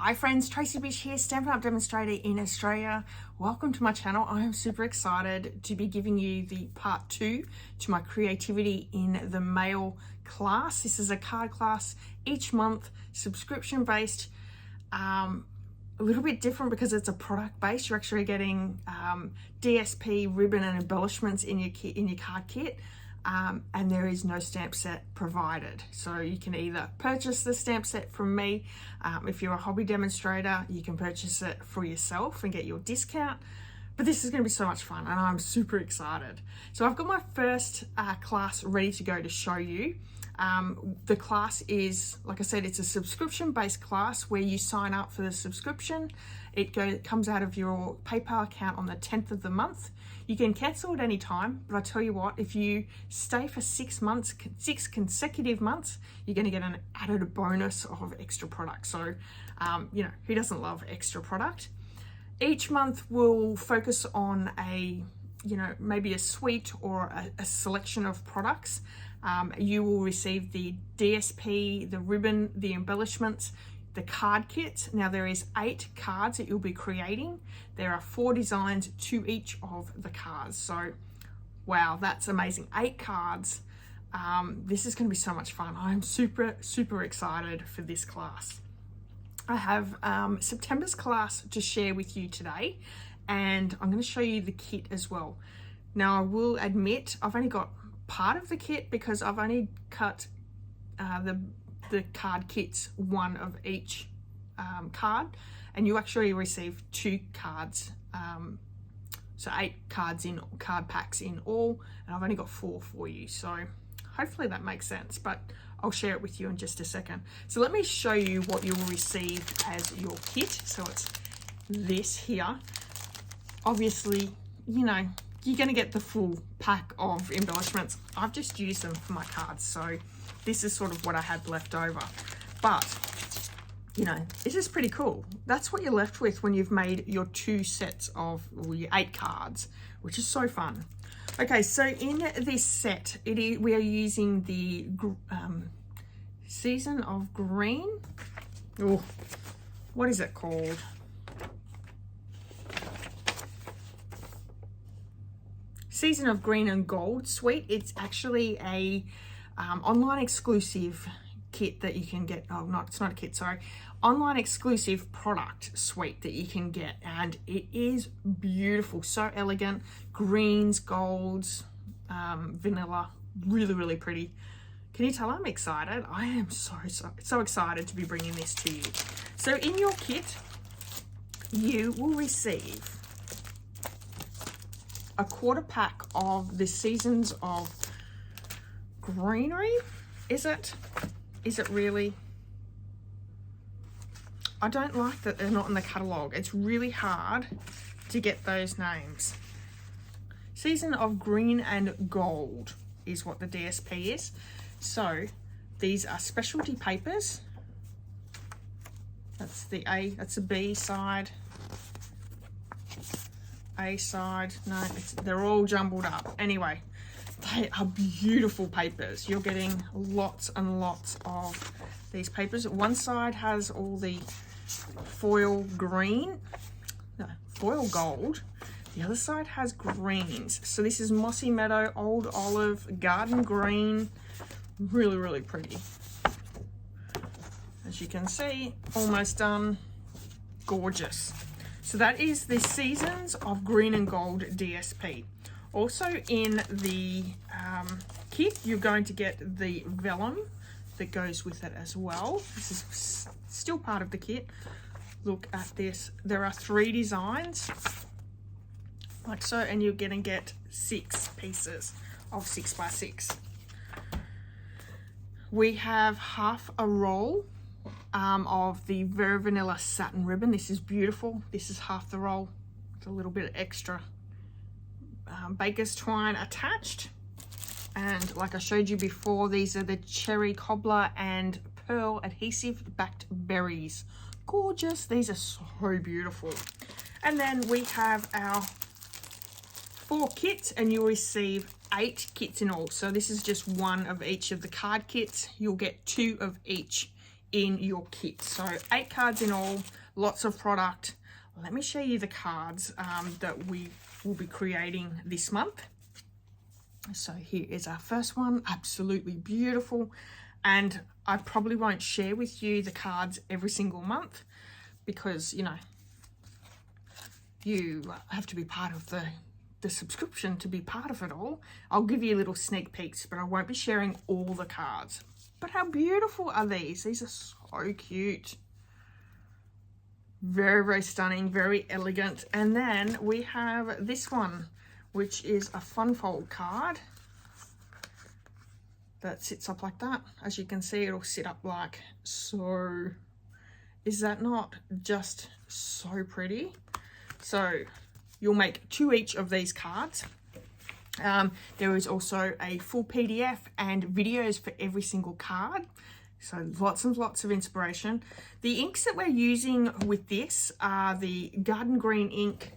Hi friends, Tracy.bish here, Stampin' Up! Demonstrator in Australia. Welcome to my channel. I am super excited to be giving you the part 2 to my creativity in the mail class. This is a card class each month, subscription based, a little bit different because it's a product based. You're actually getting DSP ribbon and embellishments in your card kit. And there is no stamp set provided, so you can either purchase the stamp set from me. If you're a hobby demonstrator, you can purchase it for yourself and get your discount. But this is going to be so much fun and I'm super excited. So I've got my first class ready to go to show you. The class is, like I said, it's a subscription based class where you sign up for the subscription. It comes out of your PayPal account on the 10th of the month. You can cancel at any time, but I tell you what, if you stay for 6 months, 6 consecutive months, you're going to get an added bonus of extra product. So, you know, who doesn't love extra product? Each month we'll focus on maybe a suite or a selection of products. You will receive the DSP, the ribbon, the embellishments, the card kit. Now there is 8 cards that you'll be creating. There are 4 designs to each of the cards. So, wow, that's amazing. 8 cards. This is going to be so much fun. I'm super, super excited for this class. I have September's class to share with you today, and I'm going to show you the kit as well. Now, I will admit I've only got part of the kit because I've only cut the card kits, one of each card, and you actually receive 2 cards, so 8 cards in card packs in all, and I've only got 4 for you, so hopefully that makes sense, but I'll share it with you in just a second. So let me show you what you will receive as your kit. So it's this here. Obviously, you know, you're going to get the full pack of embellishments. I've just used them for my cards, so this is sort of what I had left over. But, you know, this is pretty cool. That's what you're left with when you've made your 2 sets of, well, your 8 cards, which is so fun. Okay, so in this set, we are using the Season of Green. Oh, what is it called? Season of Green and Gold suite. It's actually a online exclusive kit that you can get. Oh, it's not a kit, sorry. Online exclusive product suite that you can get, and it is beautiful, so elegant. Greens, golds, vanilla, really, really pretty. Can you tell I'm excited? I am so excited to be bringing this to you. So in your kit, you will receive a quarter pack of the Seasons of Greenery. Is it really? I don't like that they're not in the catalogue. It's really hard to get those names. Season of Green and Gold is what the DSP is. So these are specialty papers. That's the A, that's the B side. A side, no, they're all jumbled up. Anyway, they are beautiful papers. You're getting lots and lots of these papers. One side has all the foil gold. The other side has greens. So this is Mossy Meadow, Old Olive, Garden Green. Really, really pretty. As you can see, almost done. Gorgeous. So that is the Seasons of Green and Gold DSP. Also in the kit, you're going to get the vellum that goes with it as well. This is still part of the kit. Look at this. There are 3 designs, like so, and you're going to get 6 pieces of 6x6. We have half a roll of the Very Vanilla satin ribbon. This is beautiful. This is half the roll. It's a little bit extra baker's twine attached, and like I showed you before, these are the cherry cobbler and pearl adhesive backed berries. Gorgeous. These are so beautiful. And then we have our 4 kits, and you'll receive 8 kits in all. So this is just one of each of the card kits. You'll get 2 of each in your kit. So 8 cards in all, lots of product. Let me show you the cards that we will be creating this month. So here is our first one, absolutely beautiful. And I probably won't share with you the cards every single month because, you know, you have to be part of the subscription to be part of it all. I'll give you little sneak peeks, but I won't be sharing all the cards. But how beautiful are these? These are so cute. Very, very stunning, very elegant. And then we have this one, which is a fun fold card that sits up like that. As you can see, it'll sit up like so. Is that not just so pretty? So you'll make 2 each of these cards. There is also a full PDF and videos for every single card. So lots and lots of inspiration. The inks that we're using with this are the Garden Green ink,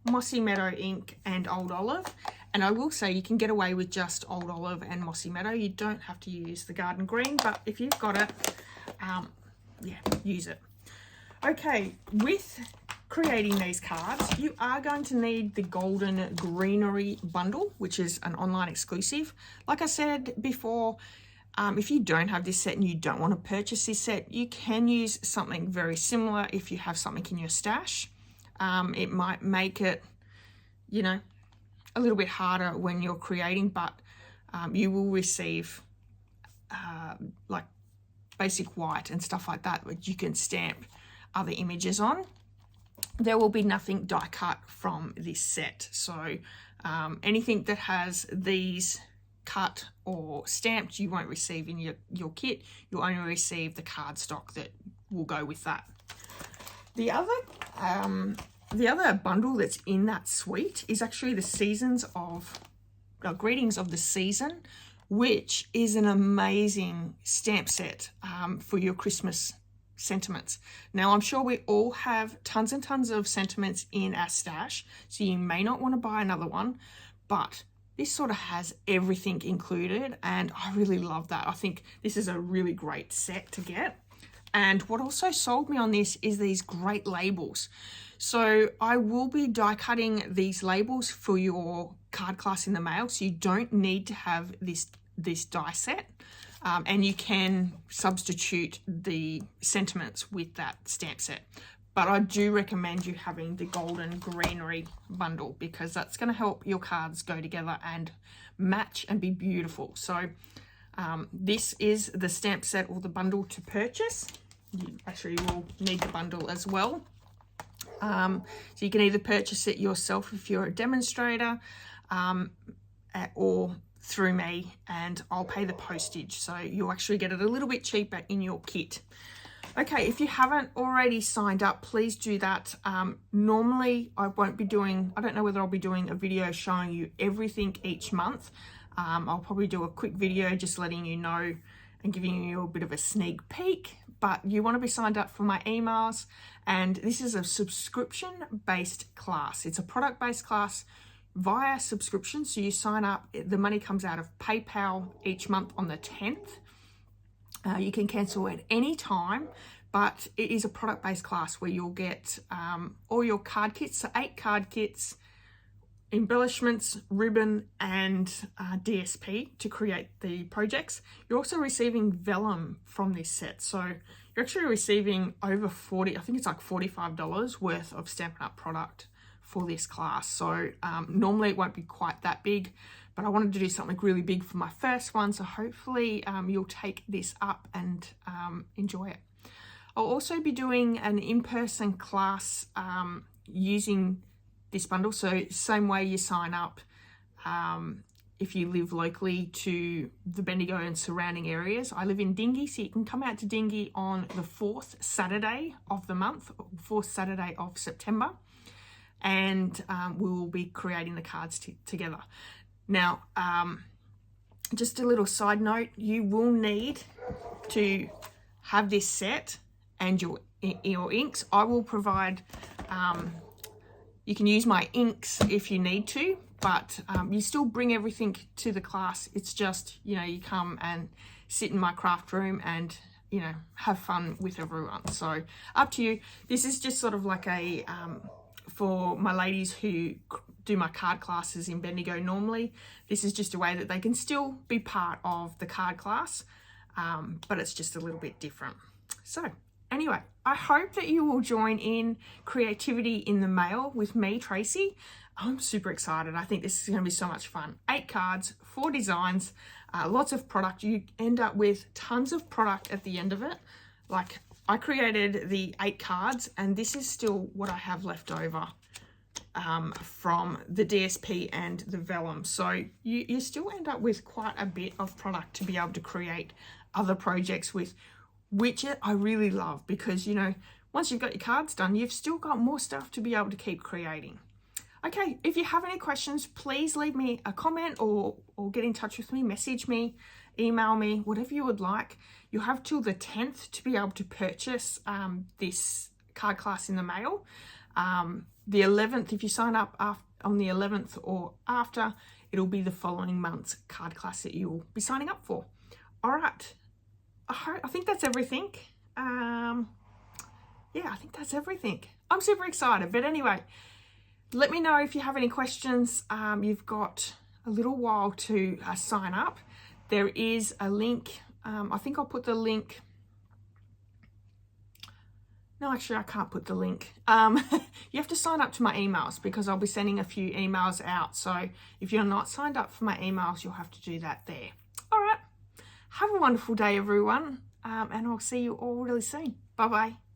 Mossy Meadow ink, and Old Olive. And I will say you can get away with just Old Olive and Mossy Meadow. You don't have to use the Garden Green, but if you've got it, yeah, use it. Okay, with creating these cards, you are going to need the Golden Greenery bundle, which is an online exclusive. Like I said before, if you don't have this set and you don't want to purchase this set, you can use something very similar if you have something in your stash. It might make it, you know, a little bit harder when you're creating, but you will receive like basic white and stuff like that, which you can stamp other images on. There will be nothing die cut from this set. So anything that has these cut or stamped, you won't receive in your kit. You'll only receive the cardstock that will go with that. The other bundle that's in that suite is actually the Seasons of Greetings of the Season, which is an amazing stamp set for your Christmas sentiments. Now, I'm sure we all have tons and tons of sentiments in our stash, so you may not want to buy another one, but this sort of has everything included, and I really love that. I think this is a really great set to get. And what also sold me on this is these great labels. So I will be die cutting these labels for your card class in the mail, so you don't need to have this die set. And you can substitute the sentiments with that stamp set. But I do recommend you having the Golden Greenery bundle because that's going to help your cards go together and match and be beautiful. So this is the stamp set or the bundle to purchase. You actually will need the bundle as well. So you can either purchase it yourself if you're a demonstrator or through me, and I'll pay the postage, so you'll actually get it a little bit cheaper in your kit. Okay, if you haven't already signed up, please do that. Normally I won't be doing, I don't know whether I'll be doing a video showing you everything each month. I'll probably do a quick video just letting you know and giving you a bit of a sneak peek, but you want to be signed up for my emails. And this is a subscription based class. It's a product based class via subscription. So you sign up, the money comes out of PayPal each month on the 10th. You can cancel at any time, but it is a product based class where you'll get all your card kits, so 8 card kits, embellishments, ribbon, and DSP to create the projects. You're also receiving vellum from this set. So you're actually receiving over 40, I think it's like $45 worth of Stampin' Up product for this class. So normally it won't be quite that big, but I wanted to do something really big for my first one. So hopefully you'll take this up and enjoy it. I'll also be doing an in-person class using this bundle. So same way you sign up if you live locally to the Bendigo and surrounding areas. I live in Dingy, so you can come out to Dingy on the 4th Saturday of the month, 4th Saturday of September. And we will be creating the cards together. Now, just a little side note, you will need to have this set and your inks. I will provide, you can use my inks if you need to, but you still bring everything to the class. It's just, you know, you come and sit in my craft room and you know, have fun with everyone. So up to you. This is just sort of like a, for my ladies who do my card classes in Bendigo normally, this is just a way that they can still be part of the card class, but it's just a little bit different. So anyway, I hope that you will join in Creativity in the Mail with me, Tracy. I'm super excited. I think this is going to be so much fun. 8 cards, 4 designs, lots of product. You end up with tons of product at the end of it. Like, I created the 8 cards, and this is still what I have left over from the DSP and the vellum. So you still end up with quite a bit of product to be able to create other projects with, which I really love, because, you know, once you've got your cards done, you've still got more stuff to be able to keep creating. Okay, if you have any questions, please leave me a comment or get in touch with me, message me, email me, whatever you would like. You'll have till the 10th to be able to purchase this card class in the mail. The 11th, if you sign up on the 11th or after, it'll be the following month's card class that you'll be signing up for. All right, I think that's everything. Yeah, I think that's everything. I'm super excited, but anyway, let me know if you have any questions. You've got a little while to sign up. There is a link. I think I'll put the link. No, actually, I can't put the link. You have to sign up to my emails, because I'll be sending a few emails out. So if you're not signed up for my emails, you'll have to do that there. All right. Have a wonderful day, everyone. And I'll see you all really soon. Bye-bye.